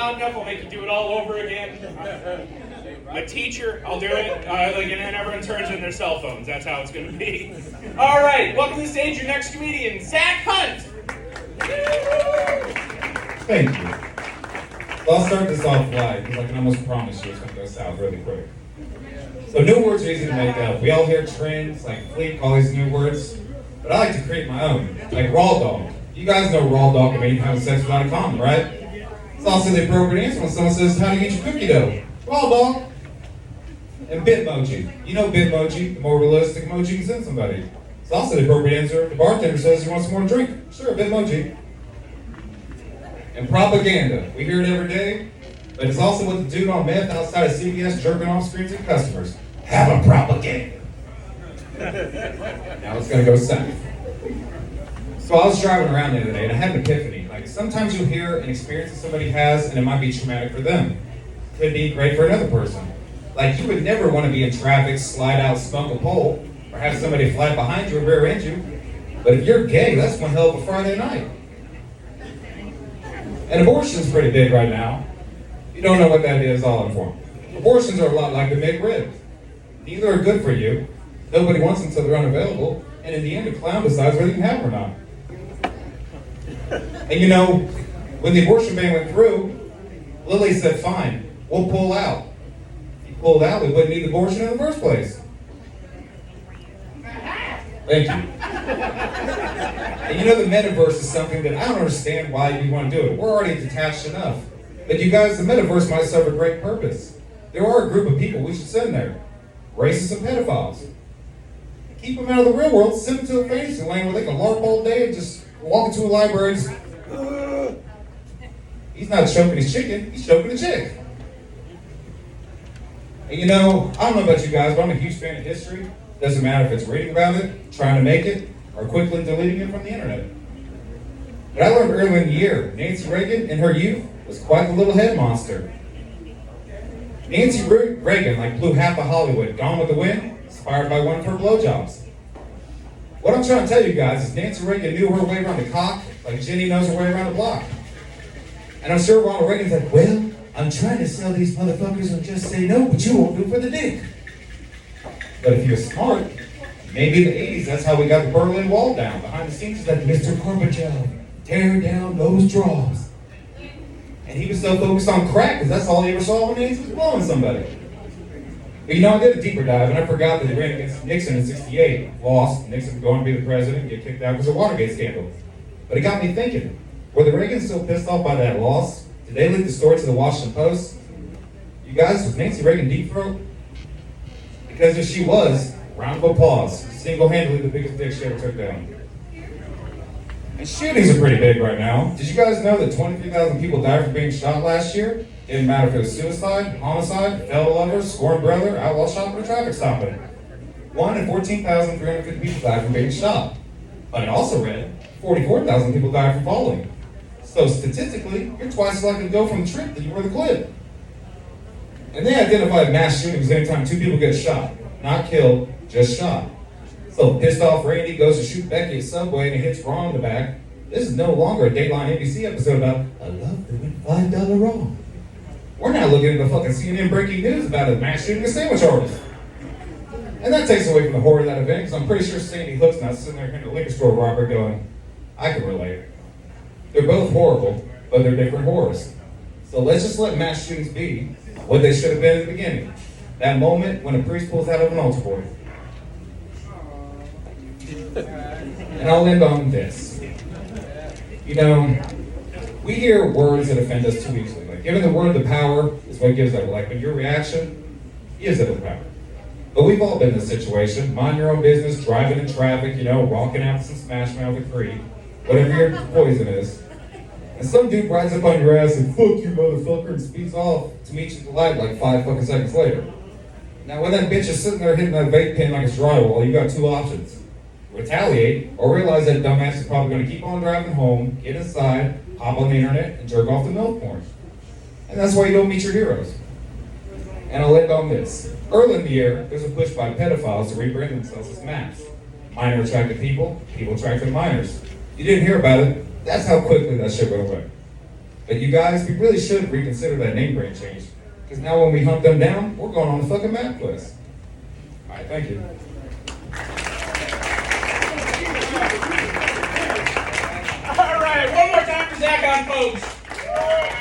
loud enough, I'll make you do it all over again. I'm a teacher, I'll do it. And then everyone turns in their cell phones. That's how it's going to be. All right, welcome to the stage, your next comedian, Zach Hunt. Thank you. So I'll start this off live, because I can almost promise you it's going to go south really quick. So new words are easy to make up. We all hear trends, like Fleet, all these new words. But I like to create my own, like raw dog. You guys know raw dog can mean having sex without a condom, right? It's also the appropriate answer when someone says, how do you get your cookie dough? Raw dog. And Bitmoji. You know Bitmoji, the more realistic emoji you can send somebody. It's also the appropriate answer. The bartender says he wants some more to drink. Sure, Bitmoji. And propaganda. We hear it every day, but it's also what the dude on meth outside of CVS jerking off screens at customers. Have a propaganda. Now it's gonna go south. So I was driving around the other day and I had an epiphany. Like sometimes you'll hear an experience that somebody has and it might be traumatic for them. Could be great for another person. Like you would never want to be in traffic, slide out, spunk a pole, or have somebody fly behind you or rear end you. But if you're gay, that's one hell of a Friday night. And abortion's pretty big right now. If you don't know what that is, I'll inform you. Abortions are a lot like the McRib. Neither are good for you. Nobody wants them until they're unavailable. And in the end, a clown decides whether you can have them or not. And you know, when the abortion ban went through, Lily said, fine, we'll pull out. If you pulled out, we wouldn't need abortion in the first place. Thank you. And you know, the metaverse is something that I don't understand why you want to do it. We're already detached enough. But you guys, the metaverse might serve a great purpose. There are a group of people we should send there. Racists and pedophiles. Keep them out of the real world, send them to a fantasy land where they can LARP all day and just walk into a library and just, He's not choking his chicken, he's choking a chick. And you know, I don't know about you guys, but I'm a huge fan of history. Doesn't matter if it's reading about it, trying to make it, or quickly deleting it from the internet. But I learned earlier in the year, Nancy Reagan in her youth was quite the little head monster. Nancy Reagan like blew half of Hollywood, Gone with the Wind, inspired by one of her blowjobs. What I'm trying to tell you guys is Nancy Reagan knew her way around the cock like Jenny knows her way around the block. And I'm sure Ronald Reagan's like, well, I'm trying to sell these motherfuckers and just say no, but you won't do it for the dick. But if you're smart, maybe in the 80s, that's how we got the Berlin Wall down. Behind the scenes, it's like, Mr. Gorbachev, tear down those drawers. And he was so focused on crack, because that's all he ever saw when Nancy was blowing somebody. But you know, I did a deeper dive, and I forgot that he ran against Nixon in '68, lost. Nixon was going to be the president and get kicked out because of the Watergate scandal. But it got me thinking, were the Reagans so pissed off by that loss? Did they leak the story to the Washington Post? You guys, was Nancy Reagan deep throat? Because if she was, round of applause. Single-handedly the biggest dick she ever took down. And shootings are pretty big right now. Did you guys know that 23,000 people died from being shot last year? Didn't matter if it was suicide, homicide, fellow lovers, scorned brother, outlaw shopping, or traffic stopping. 1 in 14,350 people died from being shot. But I also read 44,000 people died from falling. So statistically, you're twice as likely to go from the trip than you were the clip. And they identified mass shootings anytime 2 people get shot. Not killed, just shot. So pissed off Randy goes to shoot Becky at Subway and it hits Ron in the back. This is no longer a Dateline NBC episode about, I love that went $5 wrong. We're now looking at the fucking CNN breaking news about a mass shooting a sandwich artist. And that takes away from the horror of that event, because I'm pretty sure Sandy Hook's not sitting there in a liquor store robber going, I can relate. They're both horrible, but they're different horrors. So let's just let mass shootings be what they should have been at the beginning. That moment when a priest pulls out of an altar boy. And I'll end on this. You know, we hear words that offend us too easily. Like, giving the word the power is what gives it. Like, but your reaction gives it the power. But we've all been in this situation. Mind your own business, driving in traffic, you know, rocking out some Smash Mouth at Creed, whatever your poison is. And some dude rides up on your ass and, fuck you, motherfucker, and speeds off to meet you at the light like 5 fucking seconds later. Now, when that bitch is sitting there hitting that vape pen like it's drywall, you got 2 options. Retaliate, or realize that dumbass is probably going to keep on driving home, get inside, hop on the internet, and jerk off the milk porn. And that's why you don't meet your heroes. And I'll end on this. Early in the year, there's a push by pedophiles to rebrand themselves as MAPs. Minor attracted people, people attracted minors. You didn't hear about it, that's how quickly that shit went away. But you guys, we really should reconsider that name brand change. Because now when we hunt them down, we're going on the fucking map quest. All right, thank you. All right, one more time for Zach on folks.